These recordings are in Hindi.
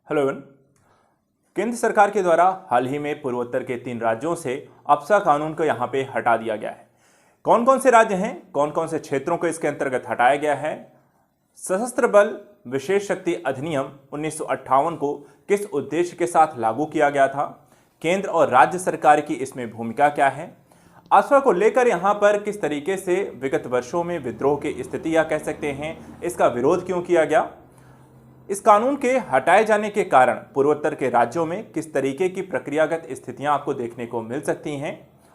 Hello everyone. केंद्र सरकार के द्वारा हाल ही में पूर्वोत्तर के 3 राज्यों से अफसा कानून को यहां पे हटा दिया गया है। कौन कौन से राज्य हैं, कौन कौन से क्षेत्रों को इसके अंतर्गत हटाया गया है, सशस्त्र बल विशेष शक्ति अधिनियम 1958 को किस उद्देश्य के साथ लागू किया गया था, केंद्र और राज्य सरकार की इसमें भूमिका क्या है, अफसा को लेकर यहां पर किस तरीके से विगत वर्षों में विद्रोह की स्थिति या कह सकते हैं इसका विरोध क्यों किया गया, इस कानून के हटाए जाने के कारण पूर्वोत्तर के राज्यों में किस तरीके की प्रक्रियागत स्थितियां आपको देखने को मिल सकती हैं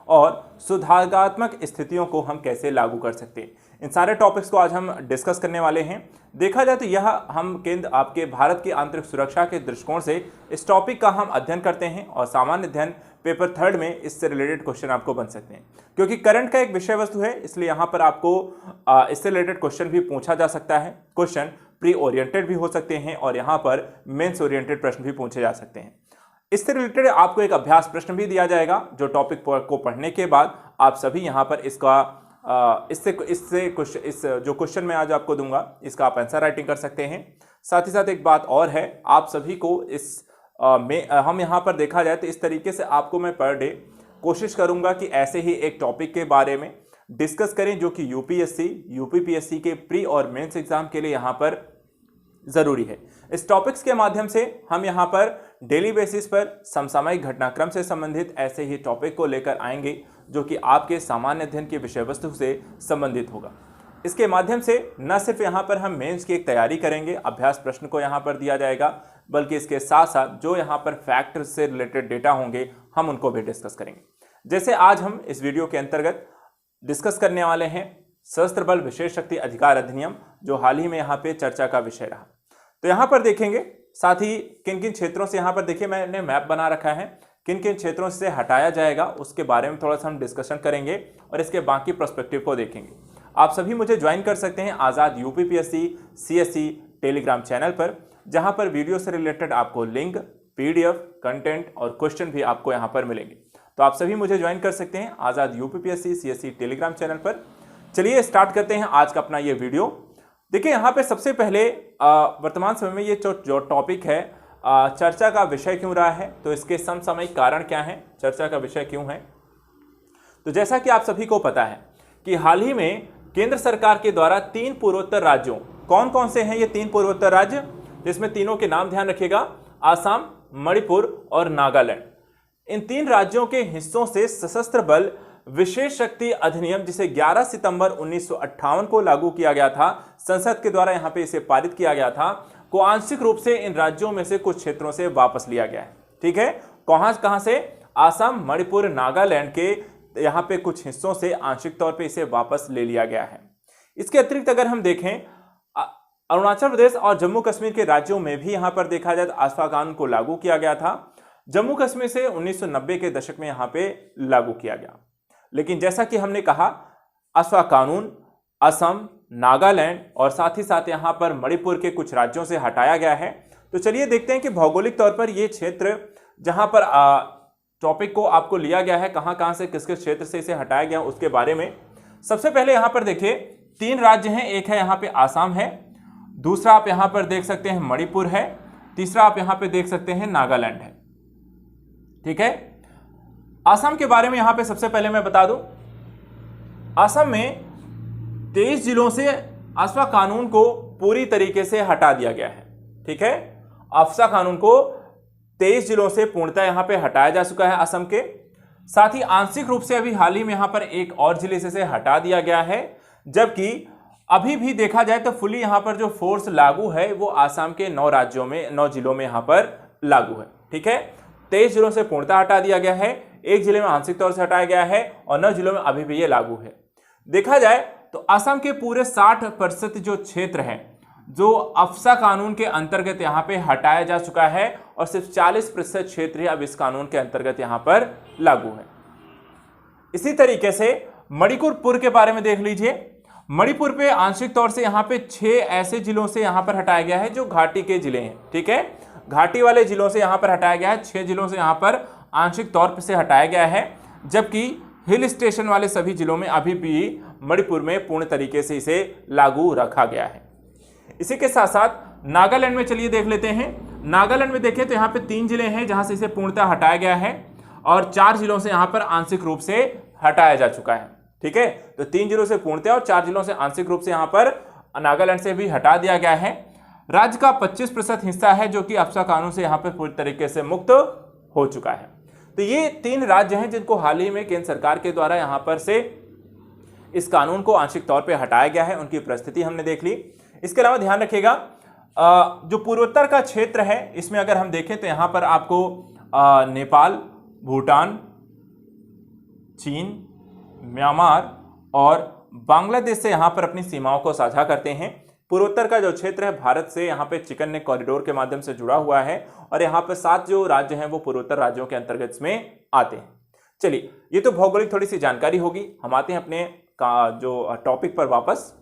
और सुधारात्मक स्थितियों को हम कैसे लागू कर सकते हैं, इन सारे टॉपिक्स को आज हम डिस्कस करने वाले हैं। देखा जाए तो यह हम केंद्र आपके भारत की आंतरिक सुरक्षा के दृष्टिकोण से इस टॉपिक का हम अध्ययन करते हैं और सामान्य अध्ययन पेपर 3 में इससे रिलेटेड क्वेश्चन आपको बन सकते हैं। क्योंकि करंट का एक विषय वस्तु है, इसलिए यहाँ पर आपको इससे रिलेटेड क्वेश्चन भी पूछा जा सकता है। क्वेश्चन प्री ओरिएंटेड भी हो सकते हैं और यहाँ पर मेंस ओरिएंटेड प्रश्न भी पूछे जा सकते हैं। इससे रिलेटेड आपको एक अभ्यास प्रश्न भी दिया जाएगा जो टॉपिक को पढ़ने के बाद आप सभी यहाँ पर इसका इस जो क्वेश्चन मैं आज आपको दूंगा इसका आप आंसर राइटिंग कर सकते हैं। साथ ही साथ एक बात और है, आप सभी को हम यहाँ पर देखा जाए तो इस तरीके से आपको मैं पर डे कोशिश करूंगा कि ऐसे ही एक टॉपिक के बारे में डिस्कस करें जो कि यूपीएससी यूपीपीएससी के प्री और मेंस एग्जाम के लिए यहाँ पर जरूरी है। इस टॉपिक्स के माध्यम से हम यहाँ पर डेली बेसिस पर समसामयिक घटनाक्रम से संबंधित ऐसे ही टॉपिक को लेकर आएंगे जो कि आपके सामान्य अध्ययन की विषय वस्तु से संबंधित होगा। इसके माध्यम से न सिर्फ यहाँ पर हम मेंस की एक तैयारी करेंगे, अभ्यास प्रश्न को यहाँ पर दिया जाएगा, बल्कि इसके साथ साथ जो यहाँ पर फैक्ट से रिलेटेड डेटा होंगे हम उनको भी डिस्कस करेंगे। जैसे आज हम इस वीडियो के अंतर्गत डिस्कस करने वाले हैं सशस्त्र बल विशेष शक्ति अधिकार अधिनियम, जो हाल ही में यहाँ पे चर्चा का विषय रहा। तो यहाँ पर देखेंगे साथ ही किन किन क्षेत्रों से, यहाँ पर देखिए मैंने मैप बना रखा है, किन किन क्षेत्रों से हटाया जाएगा उसके बारे में थोड़ा सा हम डिस्कशन करेंगे और इसके बाकी पर्सपेक्टिव को देखेंगे। आप सभी मुझे ज्वाइन कर सकते हैं आज़ाद यूपीपीएससी सीएससी टेलीग्राम चैनल पर, जहाँ पर वीडियो से रिलेटेड आपको लिंक, पीडीएफ, कंटेंट और क्वेश्चन भी आपको यहाँ पर मिलेंगे। तो आप सभी मुझे ज्वाइन कर सकते हैं आज़ाद यूपीपीएससी सीएससी टेलीग्राम चैनल पर। चलिए स्टार्ट करते हैं आज का अपना ये वीडियो। देखिए यहाँ पे सबसे पहले वर्तमान समय में ये जो टॉपिक है चर्चा का विषय क्यों रहा है, तो इसके समसामयिक कारण क्या है, चर्चा का विषय क्यों है। तो जैसा कि आप सभी को पता है कि हाल ही में केंद्र सरकार के द्वारा 3 पूर्वोत्तर राज्यों, कौन कौन से हैं ये 3 पूर्वोत्तर राज्य, जिसमें तीनों के नाम ध्यान रखिएगा, आसाम, मणिपुर और नागालैंड। इन 3 राज्यों के हिस्सों से सशस्त्र बल विशेष शक्ति अधिनियम, जिसे 11 सितंबर 1958 को लागू किया गया था, संसद के द्वारा यहां पे इसे पारित किया गया था, को आंशिक रूप से इन राज्यों में से कुछ क्षेत्रों से वापस लिया गया है। ठीक है, कहां से, आसाम, मणिपुर, नागालैंड के यहां पे कुछ हिस्सों से आंशिक तौर पे इसे वापस ले लिया गया है। इसके अतिरिक्त अगर हम देखें अरुणाचल प्रदेश और जम्मू कश्मीर के राज्यों में भी यहां पर देखा जाए तो आफसा कानून को लागू किया गया था। जम्मू कश्मीर से 1990 के दशक में यहां पे लागू किया गया, लेकिन जैसा कि हमने कहा आफसा कानून असम, नागालैंड और साथ ही साथ यहां पर मणिपुर के कुछ राज्यों से हटाया गया है। तो चलिए देखते हैं कि भौगोलिक तौर पर ये क्षेत्र जहां पर टॉपिक को आपको लिया गया है, कहां से किस किस क्षेत्र से इसे हटाया गया उसके बारे में। सबसे पहले यहां पर देखिए 3 राज्य हैं, एक है यहां पे आसाम है, दूसरा आप यहां पर देख सकते हैं मणिपुर है, तीसरा आप यहां पे देख सकते हैं नागालैंड है। ठीक है, आसाम के बारे में यहां पे सबसे पहले मैं बता दूं, असम में 23 जिलों से आफसा कानून को पूरी तरीके से हटा दिया गया है। ठीक है, आफसा कानून को 23 जिलों से पूर्णतः यहां पे हटाया जा चुका है असम के। साथ ही आंशिक रूप से अभी हाल ही में यहां पर एक और जिले से हटा दिया गया है, जबकि अभी भी देखा जाए तो फुली यहां पर जो फोर्स लागू है वो आसाम के 9 जिलों में यहां पर लागू है। ठीक है, 23 जिलों से पूर्णतः हटा दिया गया है, एक जिले में आंशिक तौर से हटाया गया है और 9 जिलों में अभी भी ये लागू है। देखा जाए तो असम के पूरे 60% जो क्षेत्र है जो अफसा कानून के अंतर्गत यहां पे हटाया जा चुका है और सिर्फ 40% क्षेत्र ही अब इस कानून के अंतर्गत यहां पर लागू है। इसी तरीके से मणिपुर के बारे में देख लीजिए। मणिपुर पे आंशिक तौर से यहां पे 6 ऐसे जिलों से यहां पर हटाया गया है जो घाटी के जिले हैं। ठीक है, घाटी वाले जिलों से यहां पर हटाया गया है, 6 जिलों से यहां पर आंशिक तौर पर से हटाया गया है, जबकि हिल स्टेशन वाले सभी जिलों में अभी भी मणिपुर में पूर्ण तरीके से इसे लागू रखा गया है। इसी के साथ साथ नागालैंड में चलिए देख लेते हैं। नागालैंड में देखें तो यहाँ पे 3 जिले हैं जहां से इसे पूर्णतः हटाया गया है और 4 जिलों से यहाँ पर आंशिक रूप से हटाया जा चुका है। ठीक है, तो 3 जिलों से पूर्णतः और 4 जिलों से आंशिक रूप से यहाँ पर नागालैंड से भी हटा दिया गया है। राज्य का 25% हिस्सा है जो कि अफसा कानून से यहाँ पर पूरी तरीके से मुक्त हो चुका है। तो ये 3 राज्य हैं जिनको हाल ही में केंद्र सरकार के द्वारा यहाँ पर से इस कानून को आंशिक तौर पे हटाया गया है, उनकी परिस्थिति हमने देख ली। इसके अलावा ध्यान रखिएगा जो पूर्वोत्तर का क्षेत्र है इसमें अगर हम देखें तो यहाँ पर आपको नेपाल, भूटान, चीन, म्यांमार और बांग्लादेश से यहाँ पर अपनी सीमाओं को साझा करते हैं। पूर्वोत्तर का जो क्षेत्र है भारत से यहाँ पे चिकन नेक कॉरिडोर के माध्यम से जुड़ा हुआ है और यहाँ पे 7 जो राज्य हैं वो पूर्वोत्तर राज्यों के अंतर्गत इसमें आते हैं। चलिए, ये तो भौगोलिक थोड़ी सी जानकारी होगी। हम आते हैं अपने जो टॉपिक पर वापस।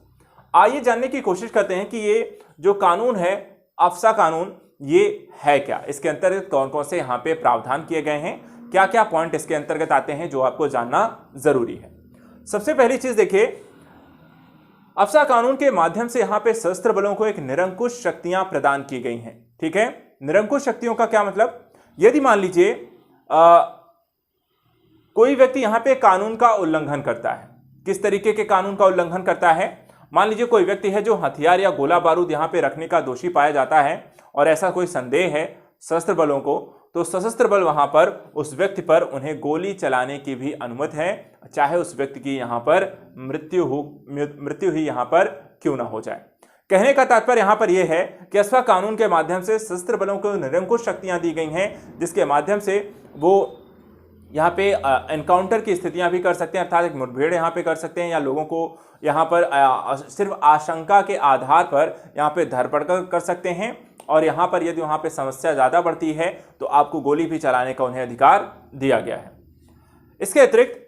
आइए जानने की कोशिश करते हैं कि ये जो कानून है अफसा कानून ये है क्या, इसके अंतर्गत कौन कौन से यहाँ पे प्रावधान किए गए हैं, क्या क्या पॉइंट इसके अंतर्गत आते हैं जो आपको जानना जरूरी है। सबसे पहली चीज देखिए, अफसा कानून के माध्यम से यहाँ पे सशस्त्र बलों को एक निरंकुश शक्तियां प्रदान की गई हैं। ठीक है, निरंकुश शक्तियों का क्या मतलब, यदि मान लीजिए कोई व्यक्ति यहाँ पे कानून का उल्लंघन करता है, किस तरीके के कानून का उल्लंघन करता है, मान लीजिए कोई व्यक्ति है जो हथियार या गोला बारूद यहाँ पे रखने का दोषी पाया जाता है और ऐसा कोई संदेह है सशस्त्र बलों को, तो सशस्त्र बल वहां पर उस व्यक्ति पर उन्हें गोली चलाने की भी अनुमति है, चाहे उस व्यक्ति की यहाँ पर मृत्यु ही यहाँ पर क्यों ना हो जाए। कहने का तात्पर्य यहाँ पर यह है कि अफसा कानून के माध्यम से सशस्त्र बलों को निरंकुश शक्तियां दी गई हैं, जिसके माध्यम से वो यहाँ पे एनकाउंटर की स्थितियां भी कर सकते हैं, अर्थात एक मुठभेड़ यहाँ पे कर सकते हैं या लोगों को यहाँ पर सिर्फ आशंका के आधार पर यहाँ पे धरपकड़ कर सकते हैं और यहाँ पर यदि वहाँ पे समस्या ज़्यादा बढ़ती है तो आपको गोली भी चलाने का उन्हें अधिकार दिया गया है। इसके अतिरिक्त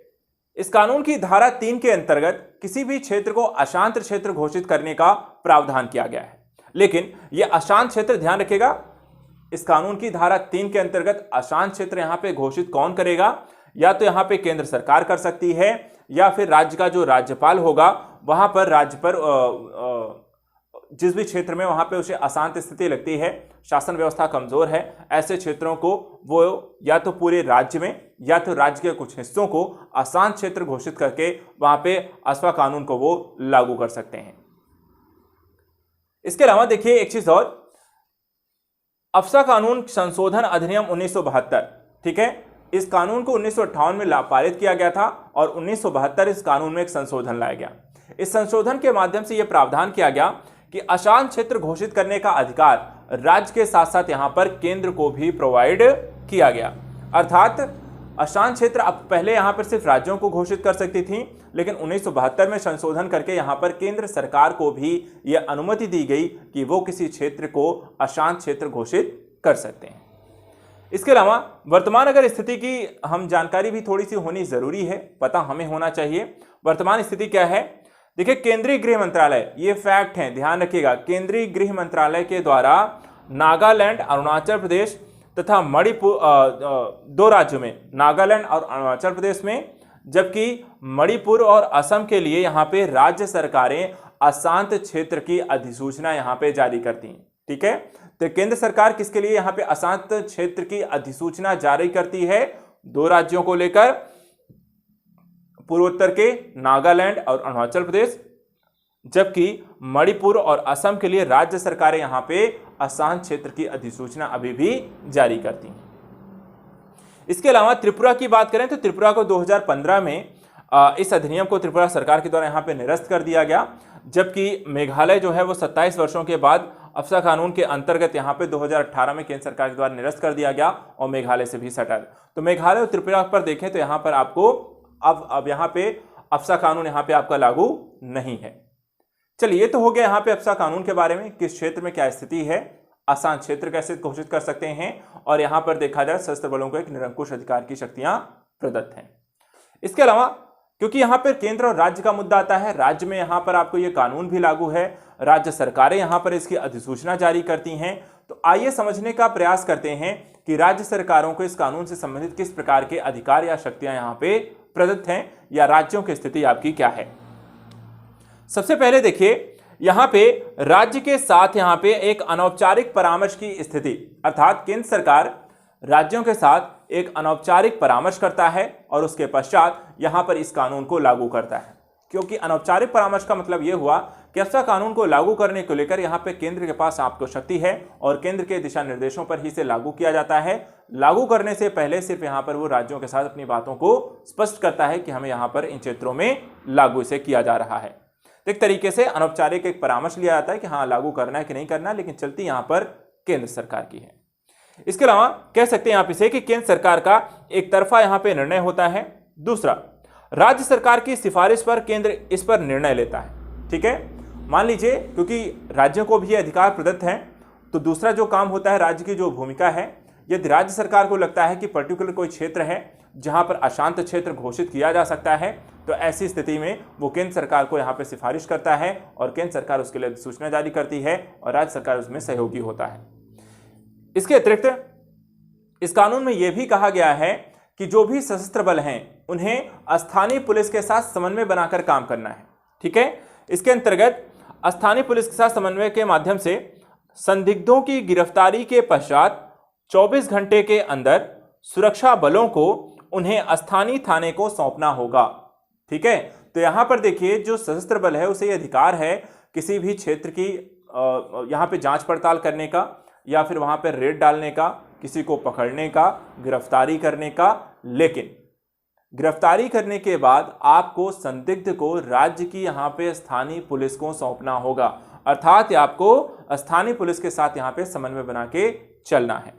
इस कानून की धारा 3 के अंतर्गत किसी भी क्षेत्र को अशांत क्षेत्र घोषित करने का प्रावधान किया गया है, लेकिन यह अशांत क्षेत्र, ध्यान रखिएगा, इस कानून की धारा 3 के अंतर्गत अशांत क्षेत्र यहां पे घोषित कौन करेगा, या तो यहां पे केंद्र सरकार कर सकती है या फिर राज्य का जो राज्यपाल होगा वहां पर राज्य पर जिस भी क्षेत्र में वहां पे उसे अशांत स्थिति लगती है, शासन व्यवस्था कमजोर है, ऐसे क्षेत्रों को वो या तो पूरे राज्य में या तो राज्य के कुछ हिस्सों को अशांत क्षेत्र घोषित करके वहां पे अफसा कानून को वो लागू कर सकते हैं। इसके अलावा देखिए एक चीज और, अफसा कानून संशोधन अधिनियम 1972, ठीक है, इस कानून को 1958 में पारित किया गया था और 1972 इस कानून में एक संशोधन लाया गया। इस संशोधन के माध्यम से यह प्रावधान किया गया कि अशांत क्षेत्र घोषित करने का अधिकार राज्य के साथ साथ यहां पर केंद्र को भी प्रोवाइड किया गया। अर्थात अशांत क्षेत्र अब पहले यहां पर सिर्फ राज्यों को घोषित कर सकती थी, लेकिन 1972 में संशोधन करके यहां पर केंद्र सरकार को भी यह अनुमति दी गई कि वो किसी क्षेत्र को अशांत क्षेत्र घोषित कर सकते हैं। इसके अलावा वर्तमान अगर स्थिति की हम जानकारी भी थोड़ी सी होनी जरूरी है, पता हमें होना चाहिए। वर्तमान स्थिति क्या है, देखिए केंद्रीय गृह मंत्रालय, ये फैक्ट है, ध्यान रखिएगा, केंद्रीय गृह मंत्रालय के द्वारा नागालैंड, अरुणाचल प्रदेश तथा मणिपुर, 2 राज्यों में, नागालैंड और अरुणाचल प्रदेश में, जबकि मणिपुर और असम के लिए यहाँ पे राज्य सरकारें अशांत क्षेत्र की अधिसूचना यहाँ पे जारी करती हैं। ठीक है, तो केंद्र सरकार किसके लिए यहाँ पे अशांत क्षेत्र की अधिसूचना जारी करती है, 2 राज्यों को लेकर, पूर्वोत्तर के नागालैंड और अरुणाचल प्रदेश, जबकि मणिपुर और असम के लिए राज्य सरकारें यहां पे अशांत क्षेत्र की अधिसूचना अभी भी जारी करती हैं। इसके अलावा त्रिपुरा की बात करें तो त्रिपुरा को 2015 में इस अधिनियम को त्रिपुरा सरकार के द्वारा यहां पे निरस्त कर दिया गया, जबकि मेघालय जो है वो 27 वर्षों के बाद अफसा कानून के अंतर्गत यहां पे 2018 में केंद्र सरकार के द्वारा निरस्त कर दिया गया और मेघालय से भी सटा। तो मेघालय और त्रिपुरा पर देखें तो यहां पर आपको अब यहां पे अफसा कानून यहां पे आपका लागू नहीं है। चलिए, ये तो हो गया यहां पे अफसा कानून के बारे में, किस क्षेत्र में क्या स्थिति है, अशांत क्षेत्र कैसे घोषित कर सकते हैं, और यहां पर देखा जाए सशस्त्र बलों को एक निरंकुश अधिकार की शक्तियां प्रदत्त हैं। इसके अलावा क्योंकि यहां पर केंद्र और राज्य का मुद्दा आता है, राज्य में यहां पर आपको ये कानून भी लागू है, राज्य सरकारें यहां पर इसकी अधिसूचना जारी करती हैं, तो आइए समझने का प्रयास करते हैं कि राज्य सरकारों को इस कानून से संबंधित किस प्रकार के अधिकार या शक्तियां यहां पे प्रदत्त हैं या राज्यों की स्थिति आपकी क्या है। सबसे पहले देखिए, यहां पे राज्य के साथ यहां पे एक अनौपचारिक परामर्श की स्थिति, अर्थात केंद्र सरकार राज्यों के साथ एक अनौपचारिक परामर्श करता है और उसके पश्चात यहां पर इस कानून को लागू करता है। क्योंकि अनौपचारिक परामर्श का मतलब यह हुआ कि अफसा कानून को लागू करने को लेकर यहां पे केंद्र के पास आपको शक्ति है और केंद्र के दिशा निर्देशों पर ही इसे लागू किया जाता है। लागू करने से पहले सिर्फ यहां पर वो राज्यों के साथ अपनी बातों को स्पष्ट करता है कि हमें यहां पर इन क्षेत्रों में लागू इसे किया जा रहा है। एक तरीके से अनौपचारिक एक परामर्श लिया जाता है कि हाँ लागू करना है कि नहीं करना, लेकिन चलती यहां पर केंद्र सरकार की है। इसके अलावा कह सकते हैं आप इसे कि केंद्र सरकार का एक तरफा यहां पे निर्णय होता है। दूसरा, राज्य सरकार की सिफारिश पर केंद्र इस पर निर्णय लेता है। ठीक है, मान लीजिए क्योंकि राज्यों को भी ये अधिकार प्रदत्त है, तो दूसरा जो काम होता है राज्य की जो भूमिका है, यदि राज्य सरकार को लगता है कि पर्टिकुलर कोई क्षेत्र है जहां पर अशांत क्षेत्र घोषित किया जा सकता है, तो ऐसी स्थिति में वो केंद्र सरकार को यहां पर सिफारिश करता है और केंद्र सरकार उसके लिए सूचना जारी करती है और राज्य सरकार उसमें सहयोगी होता है। इसके अतिरिक्त इस कानून में यह भी कहा गया है कि जो भी सशस्त्र बल हैं उन्हें स्थानीय पुलिस के साथ समन्वय बनाकर काम करना है। ठीक है, इसके अंतर्गत स्थानीय पुलिस के साथ समन्वय के माध्यम से संदिग्धों की गिरफ्तारी के पश्चात 24 घंटे के अंदर सुरक्षा बलों को उन्हें स्थानीय थाने को सौंपना होगा। ठीक है, तो यहां पर देखिए जो सशस्त्र बल है उसे अधिकार है किसी भी क्षेत्र की यहां पे जांच पड़ताल करने का या फिर वहां पर रेड डालने का, किसी को पकड़ने का, गिरफ्तारी करने का, लेकिन गिरफ्तारी करने के बाद आपको संदिग्ध को राज्य की यहां पे स्थानीय पुलिस को सौंपना होगा। अर्थात आपको स्थानीय पुलिस के साथ यहां पे समन्वय बना के चलना है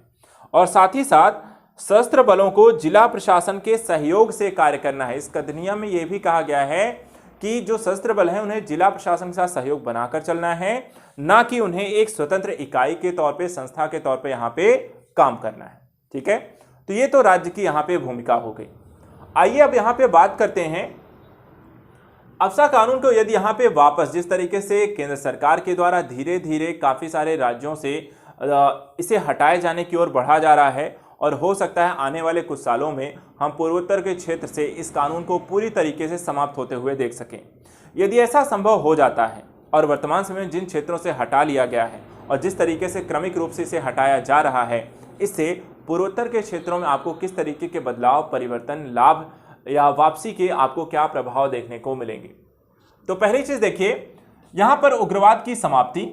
और साथ ही साथ सशस्त्र बलों को जिला प्रशासन के सहयोग से कार्य करना है। इस अधिनियम में यह भी कहा गया है कि जो सशस्त्र बल है उन्हें जिला प्रशासन के साथ सहयोग बनाकर चलना है, ना कि उन्हें एक स्वतंत्र इकाई के तौर पे, संस्था के तौर पे यहां पे काम करना है। ठीक है, तो ये तो राज्य की यहां पे भूमिका हो गई। आइए अब यहां पे बात करते हैं अफसा कानून को। यदि यहां पे वापस जिस तरीके से केंद्र सरकार के द्वारा धीरे धीरे काफी सारे राज्यों से इसे हटाए जाने की ओर बढ़ा जा रहा है और हो सकता है आने वाले कुछ सालों में हम पूर्वोत्तर के क्षेत्र से इस कानून को पूरी तरीके से समाप्त होते हुए देख सकें। यदि ऐसा संभव हो जाता है और वर्तमान समय में जिन क्षेत्रों से हटा लिया गया है और जिस तरीके से क्रमिक रूप से इसे हटाया जा रहा है, इससे पूर्वोत्तर के क्षेत्रों में आपको किस तरीके के बदलाव, परिवर्तन, लाभ या वापसी के आपको क्या प्रभाव देखने को मिलेंगे। तो पहली चीज देखिए, यहां पर उग्रवाद की समाप्ति,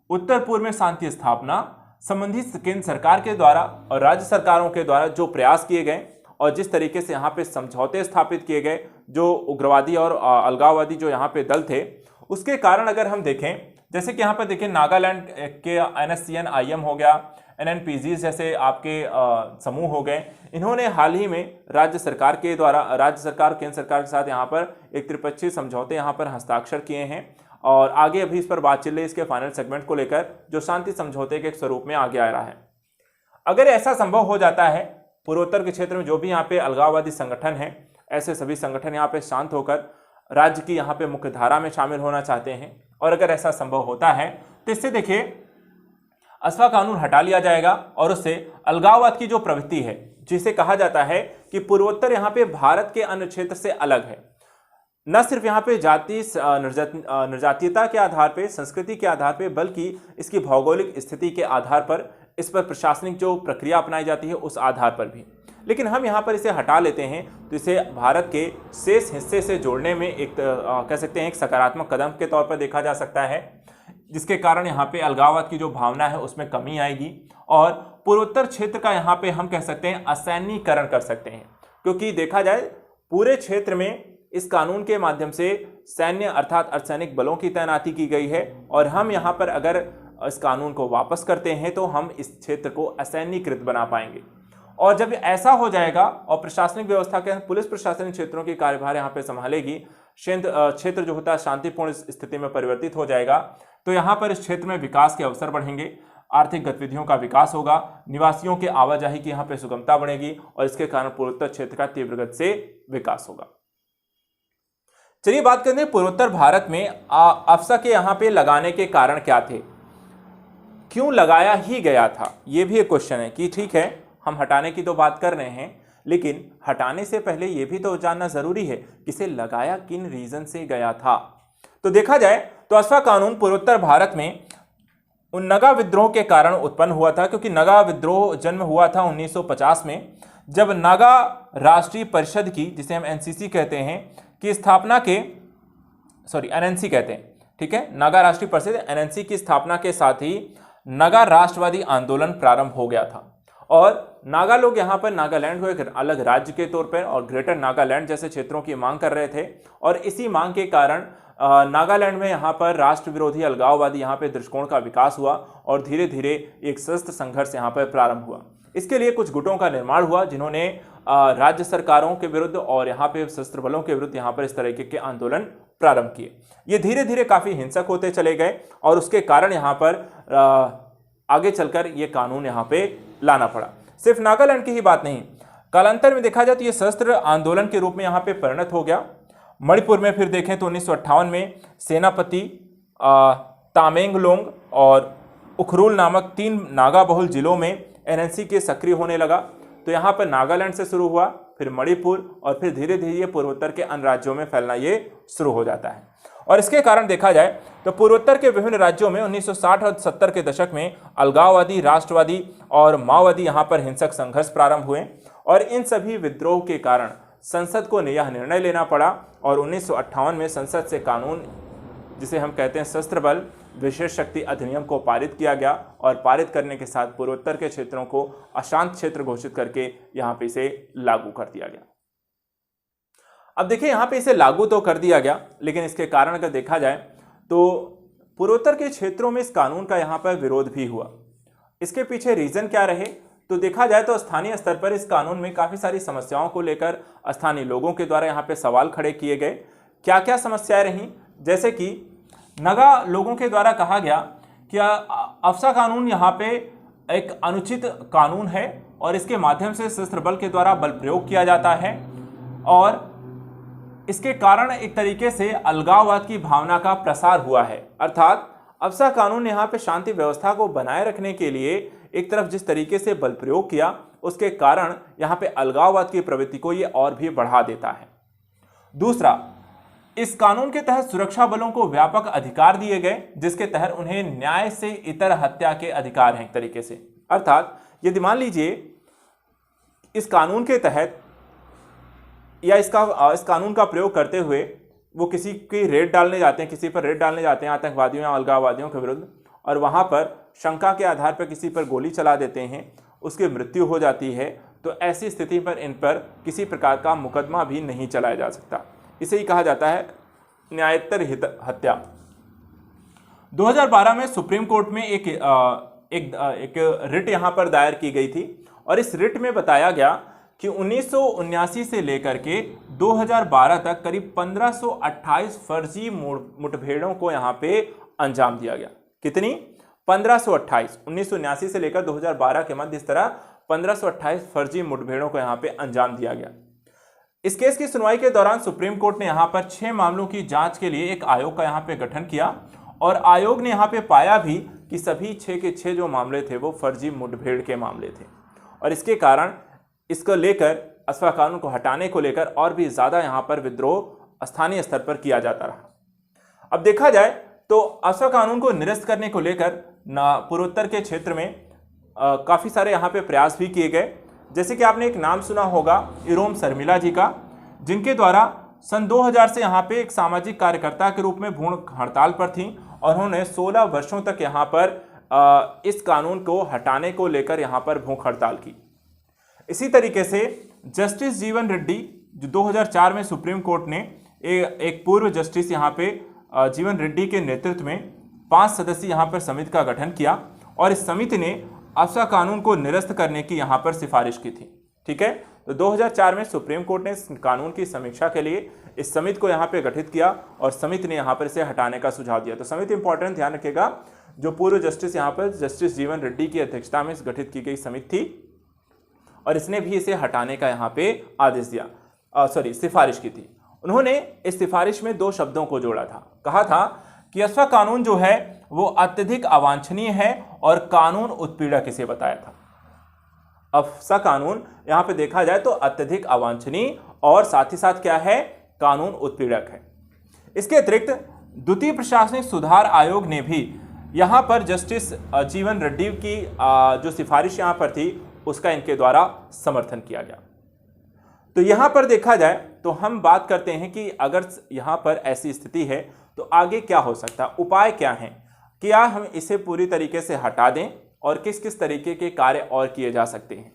उत्तर पूर्व में शांति स्थापना, संबंधित केंद्र सरकार के द्वारा और राज्य सरकारों के द्वारा जो प्रयास किए गए और जिस तरीके से यहाँ पे समझौते स्थापित किए गए, जो उग्रवादी और अलगाववादी जो यहाँ पे दल थे, उसके कारण अगर हम देखें, जैसे कि यहाँ पर देखिए नागालैंड के NSCN IM हो गया, NNPGs जैसे आपके समूह हो गए, इन्होंने हाल ही में राज्य सरकार के द्वारा, राज्य सरकार केंद्र सरकार के साथ यहाँ पर एक त्रिपक्षीय समझौते यहाँ पर हस्ताक्षर किए हैं और आगे अभी इस पर बात चल रही है इसके फाइनल सेगमेंट को लेकर, जो शांति समझौते के एक स्वरूप में आगे आ रहा है। अगर ऐसा संभव हो जाता है, पूर्वोत्तर के क्षेत्र में जो भी यहाँ पे अलगाववादी संगठन हैं, ऐसे सभी संगठन यहाँ पे शांत होकर राज्य की यहाँ पे मुख्य धारा में शामिल होना चाहते हैं और अगर ऐसा संभव होता है तो इससे देखिए अफसा कानून हटा लिया जाएगा और उससे अलगाववाद की जो प्रवृत्ति है, जिसे कहा जाता है कि पूर्वोत्तर यहाँ पे भारत के अन्य क्षेत्र से अलग है, न सिर्फ यहाँ पे जाति निर्जातीयता के आधार पे, संस्कृति के आधार पे, बल्कि इसकी भौगोलिक स्थिति के आधार पर, इस पर प्रशासनिक जो प्रक्रिया अपनाई जाती है उस आधार पर भी। लेकिन हम यहाँ पर इसे हटा लेते हैं तो इसे भारत के शेष हिस्से से जोड़ने में एक कह सकते हैं एक सकारात्मक कदम के तौर पर देखा जा सकता है, जिसके कारण यहाँ पे अलगाववाद की जो भावना है उसमें कमी आएगी और पूर्वोत्तर क्षेत्र का यहाँ पे हम कह सकते हैं असैन्यीकरण कर सकते हैं। क्योंकि देखा जाए पूरे क्षेत्र में इस कानून के माध्यम से सैन्य अर्थात अर्धसैनिक बलों की तैनाती की गई है और हम यहाँ पर अगर इस कानून को वापस करते हैं तो हम इस क्षेत्र को असैन्यीकृत बना पाएंगे। और जब ऐसा हो जाएगा और प्रशासनिक व्यवस्था के पुलिस प्रशासनिक क्षेत्रों की कार्यभार यहाँ पे संभालेगी, क्षेत्र जो होता है शांतिपूर्ण स्थिति में परिवर्तित हो जाएगा, तो यहाँ पर इस क्षेत्र में विकास के अवसर बढ़ेंगे, आर्थिक गतिविधियों का विकास होगा, निवासियों के आवाजाही की यहाँ पे सुगमता बढ़ेगी और इसके कारण पूर्वोत्तर क्षेत्र का तीव्र गति से विकास होगा। चलिए बात करते हैं पूर्वोत्तर भारत में अफसा के यहाँ पे लगाने के कारण क्या थे, क्यों लगाया ही गया था। ये भी एक क्वेश्चन है कि ठीक है हम हटाने की तो बात कर रहे हैं, लेकिन हटाने से पहले यह भी तो जानना जरूरी है कि इसे लगाया किन रीजन से गया था। तो देखा जाए तो अफसा कानून पूर्वोत्तर भारत में उन नगा विद्रोह के कारण उत्पन्न हुआ था, क्योंकि नगा विद्रोह जन्म हुआ था 1950 में, जब नागा राष्ट्रीय परिषद की, जिसे हम एनसीसी कहते हैं, की स्थापना के एनएनसी कहते हैं, ठीक है, नागा राष्ट्रीय परिषद एनएनसी की स्थापना के साथ ही नागा राष्ट्रवादी आंदोलन प्रारंभ हो गया था और नागा लोग यहाँ पर नागालैंड को एक अलग राज्य के तौर पर और ग्रेटर नागालैंड जैसे क्षेत्रों की मांग कर रहे थे और इसी मांग के कारण नागालैंड में यहाँ पर राष्ट्र विरोधी अलगाववादी यहाँ पे दृष्टिकोण का विकास हुआ और धीरे धीरे एक सशस्त्र संघर्ष यहाँ पर प्रारंभ हुआ। इसके लिए कुछ गुटों का निर्माण हुआ जिन्होंने राज्य सरकारों के विरुद्ध और यहाँ पे सशस्त्र बलों के विरुद्ध यहाँ पर इस तरीके के आंदोलन प्रारंभ किए। ये धीरे धीरे काफी हिंसक होते चले गए और उसके कारण यहाँ पर आगे चलकर ये कानून यहाँ पे लाना पड़ा। सिर्फ नागालैंड की ही बात नहीं, कालांतर में देखा जाए तो ये सशस्त्र आंदोलन के रूप में यहाँ पे परिणत हो गया। मणिपुर में फिर देखें तो 1958 में सेनापति तामेंगलोंग और उखरुल नामक 3 नागा बहुल जिलों में एनएनसी के सक्रिय होने लगा। तो यहाँ पर नागालैंड से शुरू हुआ, फिर मणिपुर और फिर धीरे धीरे पूर्वोत्तर के अन्य राज्यों में फैलना ये शुरू हो जाता है। और इसके कारण देखा जाए तो पूर्वोत्तर के विभिन्न राज्यों में 1960 और 70 के दशक में अलगाववादी, राष्ट्रवादी और माओवादी यहाँ पर हिंसक संघर्ष प्रारंभ हुए और इन सभी विद्रोह के कारण संसद को यह निर्णय लेना पड़ा और 1958 में संसद से कानून, जिसे हम कहते हैं सशस्त्र बल विशेष शक्ति अधिनियम, को पारित किया गया और पारित करने के साथ पूर्वोत्तर के क्षेत्रों को अशांत क्षेत्र घोषित करके यहाँ पे इसे लागू कर दिया गया। अब देखिए यहाँ पे इसे लागू तो कर दिया गया, लेकिन इसके कारण अगर देखा जाए तो पूर्वोत्तर के क्षेत्रों में इस कानून का यहाँ पर विरोध भी हुआ। इसके पीछे रीजन क्या रहे तो देखा जाए तो स्थानीय स्तर पर इस कानून में काफ़ी सारी समस्याओं को लेकर स्थानीय लोगों के द्वारा यहाँ पे सवाल खड़े किए गए। क्या क्या समस्याएं रहीं, जैसे कि नगा लोगों के द्वारा कहा गया कि अफसा कानून यहाँ पे एक अनुचित कानून है और इसके माध्यम से सशस्त्र बल के द्वारा बल प्रयोग किया जाता है और इसके कारण एक तरीके से अलगाववाद की भावना का प्रसार हुआ है। अर्थात अफसा कानून यहाँ पे शांति व्यवस्था को बनाए रखने के लिए एक तरफ जिस तरीके से बल प्रयोग किया उसके कारण यहाँ पे अलगाववाद की प्रवृत्ति को ये और भी बढ़ा देता है। दूसरा, इस कानून के तहत सुरक्षा बलों को व्यापक अधिकार दिए गए जिसके तहत उन्हें न्याय से इतर हत्या के अधिकार हैं एक तरीके से। अर्थात यदि मान लीजिए इस कानून के तहत या इस कानून का प्रयोग करते हुए वो किसी की रेड डालने जाते हैं, किसी पर रेड डालने जाते हैं आतंकवादियों या अलगाववादियों के विरुद्ध और वहाँ पर शंका के आधार पर किसी पर गोली चला देते हैं, उसकी मृत्यु हो जाती है, तो ऐसी स्थिति पर इन पर किसी प्रकार का मुकदमा भी नहीं चलाया जा सकता। इसे ही कहा जाता है न्यायोत्तर हत्या। 2012 में सुप्रीम कोर्ट में एक रिट यहाँ पर दायर की गई थी और इस रिट में बताया गया कि 1979 से लेकर के 2012 तक करीब 1528 फर्जी मुठभेड़ों को यहाँ पे अंजाम दिया गया। कितनी? 1528। 1979 से लेकर 2012 के मध्य इस तरह 1528 फर्जी मुठभेड़ों को यहाँ पे अंजाम दिया गया। इस केस की सुनवाई के दौरान सुप्रीम कोर्ट ने यहाँ पर 6 मामलों की जांच के लिए एक आयोग का यहाँ पे गठन किया और आयोग ने यहाँ पे पाया भी कि सभी 6 के 6 जो मामले थे वो फर्जी मुठभेड़ के मामले थे और इसके कारण इसको लेकर अफसा कानून को हटाने को लेकर और भी ज़्यादा यहाँ पर विद्रोह स्थानीय स्तर पर किया जाता रहा। अब देखा जाए तो अफसा कानून को निरस्त करने को लेकर पूर्वोत्तर के क्षेत्र में काफ़ी सारे यहाँ पे प्रयास भी किए गए। जैसे कि आपने एक नाम सुना होगा इरोम शर्मिला जी का, जिनके द्वारा सन 2000 से यहाँ पे एक सामाजिक कार्यकर्ता के रूप में भूख हड़ताल पर थीं और उन्होंने 16 वर्षों तक यहाँ पर इस कानून को हटाने को लेकर यहाँ पर भूख हड़ताल की। इसी तरीके से जस्टिस जीवन रेड्डी, जो 2004 में सुप्रीम कोर्ट ने एक पूर्व जस्टिस यहाँ पे जीवन रेड्डी के नेतृत्व में 5 सदस्यीय यहाँ पर समिति का गठन किया और इस समिति ने अफसा कानून को निरस्त करने की यहाँ पर सिफारिश की थी। ठीक है, तो 2004 में सुप्रीम कोर्ट ने इस कानून की समीक्षा के लिए इस समिति को यहाँ पे गठित किया और समिति ने यहाँ पर इसे हटाने का सुझाव दिया। तो समिति इंपॉर्टेंट, ध्यान रखिएगा, जो पूर्व जस्टिस यहाँ पर जस्टिस जीवन रेड्डी की अध्यक्षता में गठित की गई समिति थी और इसने भी इसे हटाने का यहाँ पे आदेश दिया, सिफारिश की थी। उन्होंने इस सिफारिश में 2 शब्दों को जोड़ा था। कहा था कि अफसा कानून जो है वो अत्यधिक अवांछनीय है और कानून उत्पीड़क इसे बताया था। अफसा कानून यहाँ पे देखा जाए तो अत्यधिक अवांछनीय और साथ ही साथ क्या है, कानून उत्पीड़क है। इसके अतिरिक्त द्वितीय प्रशासनिक सुधार आयोग ने भी यहाँ पर जस्टिस जीवन रेड्डी की जो सिफारिश यहाँ पर थी उसका इनके द्वारा समर्थन किया गया। तो यहाँ पर देखा जाए तो हम बात करते हैं कि अगर यहाँ पर ऐसी स्थिति है तो आगे क्या हो सकता है, उपाय क्या हैं, क्या हम इसे पूरी तरीके से हटा दें और किस किस तरीके के कार्य और किए जा सकते हैं।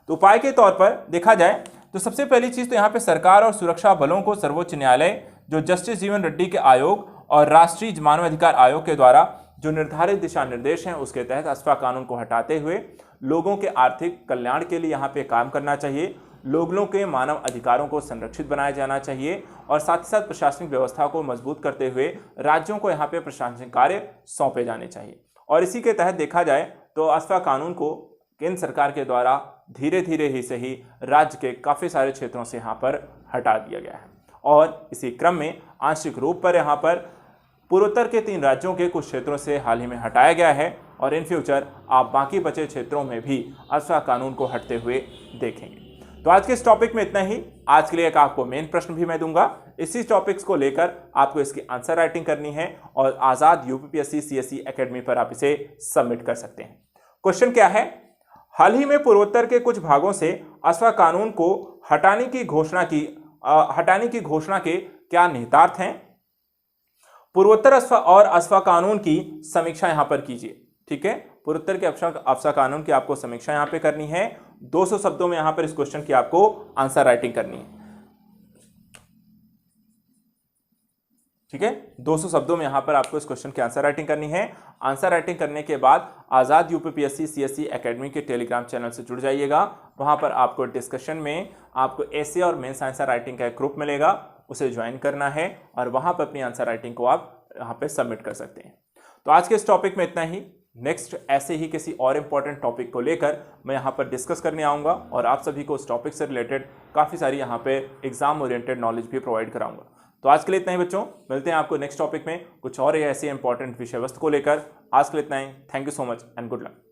तो उपाय के तौर पर देखा जाए तो सबसे पहली चीज तो यहाँ पे सरकार और सुरक्षा बलों को सर्वोच्च न्यायालय, जो जस्टिस जीवन रेड्डी के आयोग और राष्ट्रीय मानवाधिकार आयोग के द्वारा जो निर्धारित दिशा निर्देश हैं उसके तहत अफस्पा कानून को हटाते हुए लोगों के आर्थिक कल्याण के लिए यहाँ पे काम करना चाहिए, लोगों के मानव अधिकारों को संरक्षित बनाया जाना चाहिए और साथ ही साथ प्रशासनिक व्यवस्था को मजबूत करते हुए राज्यों को यहाँ पे प्रशासनिक कार्य सौंपे जाने चाहिए। और इसी के तहत देखा जाए तो अफस्पा कानून को केंद्र सरकार के द्वारा धीरे धीरे ही सही राज्य के काफ़ी सारे क्षेत्रों से यहाँ पर हटा दिया गया है और इसी क्रम में आंशिक रूप पर यहाँ पर पूर्वोत्तर के 3 राज्यों के कुछ क्षेत्रों से हाल ही में हटाया गया है और इन फ्यूचर आप बाकी बचे क्षेत्रों में भी अफस्पा कानून को हटते हुए देखेंगे। तो आज के इस टॉपिक में इतना ही। आज के लिए एक आपको मेन प्रश्न भी मैं दूंगा, इसी टॉपिक्स को लेकर आपको इसकी आंसर राइटिंग करनी है और आजाद यूपीपीएससी सीएससी एकेडमी पर आप इसे सबमिट कर सकते हैं। क्वेश्चन क्या है, हाल ही में पूर्वोत्तर के कुछ भागों से अफस्पा कानून को हटाने की घोषणा के क्या निहितार्थ हैं। पूर्वोत्तर अफस्पा कानून की समीक्षा यहां पर कीजिए। ठीक है, पूर्वोत्तर के अफस्पा कानून की आपको समीक्षा यहां पे करनी है। 200 शब्दों में यहां पर इस क्वेश्चन की आपको आंसर राइटिंग करनी है। ठीक है, 200 शब्दों में यहां पर आपको इस क्वेश्चन की आंसर राइटिंग करनी है। आंसर राइटिंग करने के बाद आजाद यूपीपीएससी सीएससी एकेडमी के टेलीग्राम चैनल से जुड़ जाइएगा। वहां पर आपको डिस्कशन में आपको एसे और मेंस आंसर राइटिंग का एक ग्रुप मिलेगा, उसे ज्वाइन करना है और वहां पर अपनी आंसर राइटिंग को आप यहाँ पे सबमिट कर सकते हैं। तो आज के इस टॉपिक में इतना ही। नेक्स्ट ऐसे ही किसी और इम्पोर्टेंट टॉपिक को लेकर मैं यहाँ पर डिस्कस करने आऊँगा और आप सभी को उस टॉपिक से रिलेटेड काफ़ी सारी यहाँ पे एग्जाम ओरिएंटेड नॉलेज भी प्रोवाइड कराऊंगा। तो आज के लिए इतना ही बच्चों, मिलते हैं आपको नेक्स्ट टॉपिक में कुछ और ऐसे इंपॉर्टेंट विषय वस्तु को लेकर। आज के लिए इतना ही। Thank you so much and good luck.